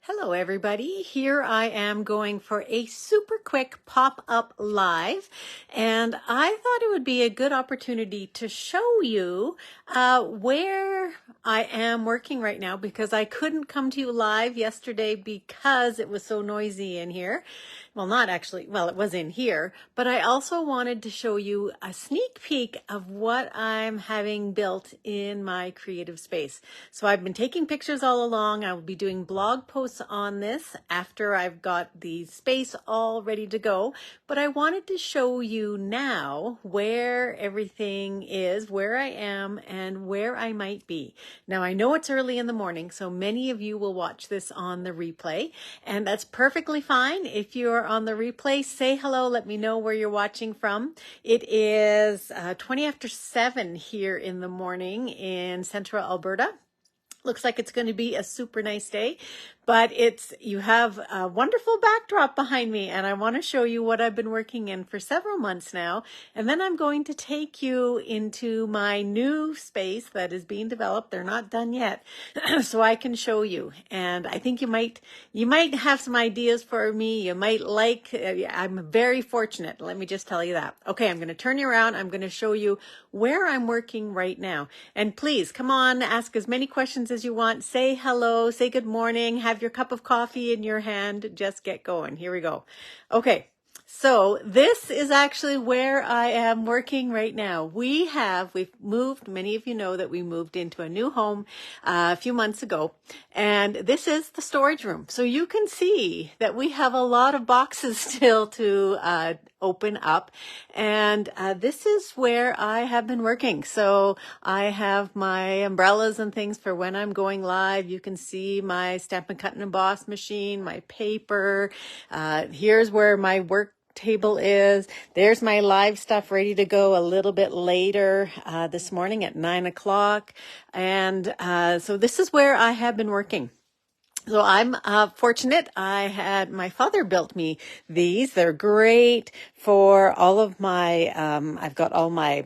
Hello everybody, here I am going for a super quick pop-up live, and I thought it would be a good opportunity to show you where I am working right now, because I couldn't come to you live yesterday because it was so noisy in here. Well, not actually, well, it was in here, but I also wanted to show you a sneak peek of what I'm having built in my creative space. So I've been taking pictures all along. I will be doing blog posts on this after I've got the space all ready to go, but I wanted to show you now where everything is, where I am, and where I might be. Now, I know it's early in the morning, so many of you will watch this on the replay, and that's perfectly fine. If you're on the replay, say hello, let me know where you're watching from. It is 20 after 7 here in the morning in central Alberta. Looks like it's going to be a super nice day, but you have a wonderful backdrop behind me, and I want to show you what I've been working in for several months now. And then I'm going to take you into my new space that is being developed. They're not done yet, so I can show you. And I think you might have some ideas for me. You might like, I'm very fortunate. Let me just tell you that. Okay, I'm going to turn you around. I'm going to show you where I'm working right now. And please come on, ask as many questions as you want. Say hello, say good morning, have your cup of coffee in your hand. Just get going. Here we go. Okay. So this is actually where I am working right now. We've moved, many of you know that we moved into a new home a few months ago, and this is the storage room. So you can see that we have a lot of boxes still to open up, and this is where I have been working. So I have my umbrellas and things for when I'm going live. You can see my stamp and cut and emboss machine, my paper. Here's where my work table is. There's my live stuff ready to go a little bit later this morning at 9 o'clock. And so this is where I have been working. So I'm fortunate. My father built me these. They're great for all of my, I've got all my,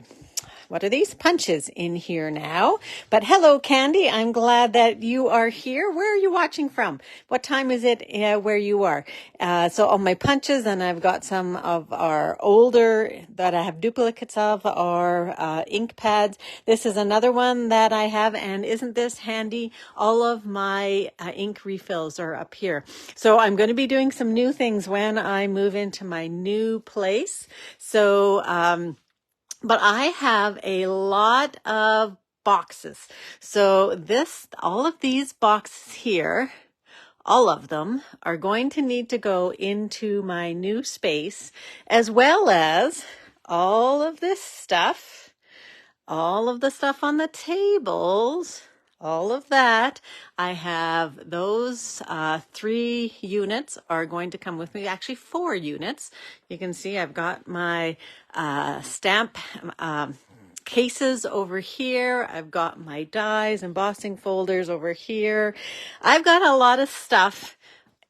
what are these? Punches in here now. But hello, Candy. I'm glad that you are here. Where are you watching from? What time is it where you are? So all my punches, and I've got some of our older that I have duplicates of, our ink pads. This is another one that I have, and isn't this handy? All of my ink refills are up here. So I'm going to be doing some new things when I move into my new place. So, but I have a lot of boxes. So all of these boxes here, all of them are going to need to go into my new space, as well as all of this stuff, all of the stuff on the tables, all of that. I have those 3 units are going to come with me, actually 4 units. You can see I've got my stamp cases over here. I've got my dies, embossing folders over here. I've got a lot of stuff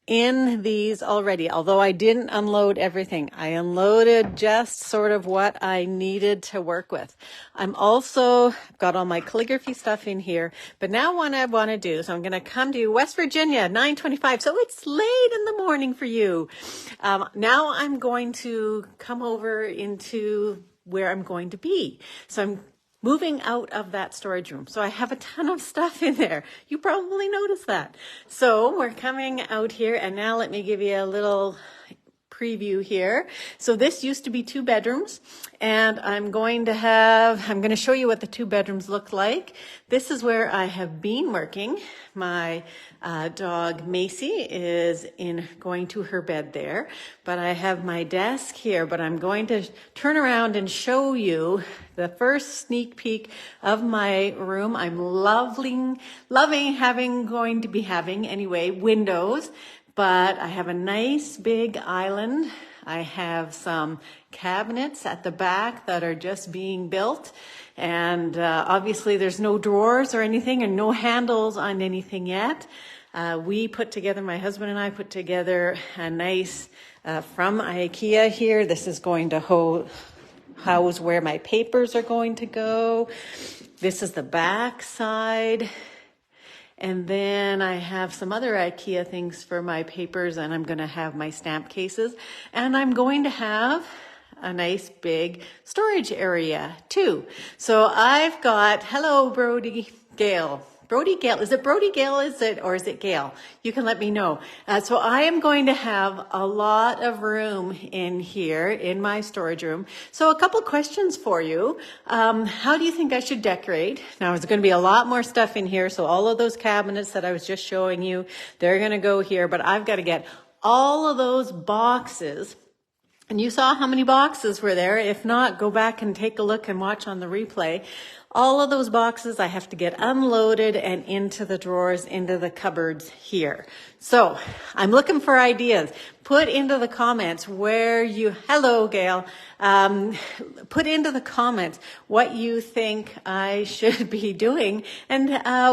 in these already, although I didn't unload everything. I unloaded just sort of what I needed to work with. I've got all my calligraphy stuff in here, but now what I want to do, so I'm going to come to West Virginia, 9:25. So it's late in the morning for you. Now I'm going to come over into where I'm going to be. So I'm moving out of that storage room. So I have a ton of stuff in there. You probably noticed that. So we're coming out here, and now let me give you a little preview here. So this used to be 2 bedrooms, and I'm going to show you what the 2 bedrooms look like. This is where I have been working. My dog Macy is going to her bed there, but I have my desk here. But I'm going to turn around and show you the first sneak peek of my room. I'm loving going to be having windows, but I have a nice big island. I have some cabinets at the back that are just being built. And obviously there's no drawers or anything, and no handles on anything yet. My husband and I put together a nice, from IKEA here. This is going to house where my papers are going to go. This is the back side. And then I have some other IKEA things for my papers, and I'm going to have my stamp cases. And I'm going to have a nice big storage area too. So I've got, hello, Brody Gale. Brody Gale, is it Brody Gale, or is it Gale? You can let me know. So I am going to have a lot of room in here, in my storage room. So a couple questions for you. How do you think I should decorate? Now, there's going to be a lot more stuff in here. So all of those cabinets that I was just showing you, they're going to go here, but I've got to get all of those boxes. And you saw how many boxes were there. If not, go back and take a look and watch on the replay. All of those boxes I have to get unloaded and into the drawers, into the cupboards here. So I'm looking for ideas. Put into the comments hello, Gail. Put into the comments what you think I should be doing and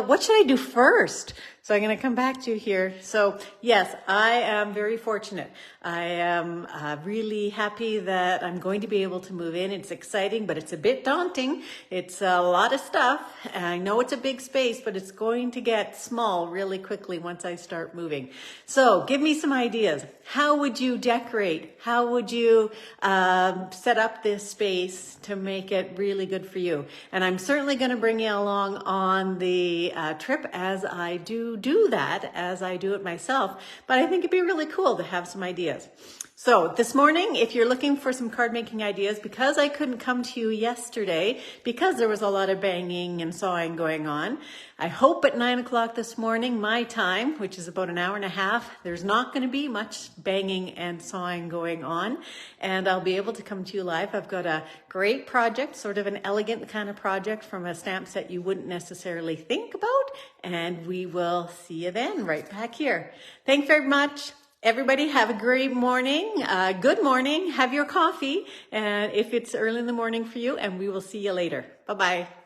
what should I do first? So I'm going to come back to you here. So yes, I am very fortunate. I am really happy that I'm going to be able to move in. It's exciting, but it's a bit daunting. It's a lot of stuff. I know it's a big space, but it's going to get small really quickly once I start moving. So give me some ideas. How would you decorate? How would you set up this space to make it really good for you? And I'm certainly going to bring you along on the trip as I do that, as I do it myself. But I think it'd be really cool to have some ideas. So this morning, if you're looking for some card making ideas, because I couldn't come to you yesterday, because there was a lot of banging and sawing going on, I hope at 9 o'clock this morning, my time, which is about an hour and a half, there's not going to be much banging and sawing going on, and I'll be able to come to you live. I've got a great project, sort of an elegant kind of project from a stamp set you wouldn't necessarily think about, and we will see you then right back here. Thanks very much. Everybody have a great morning. Good morning. Have your coffee, and if it's early in the morning for you, and we will see you later. Bye-bye.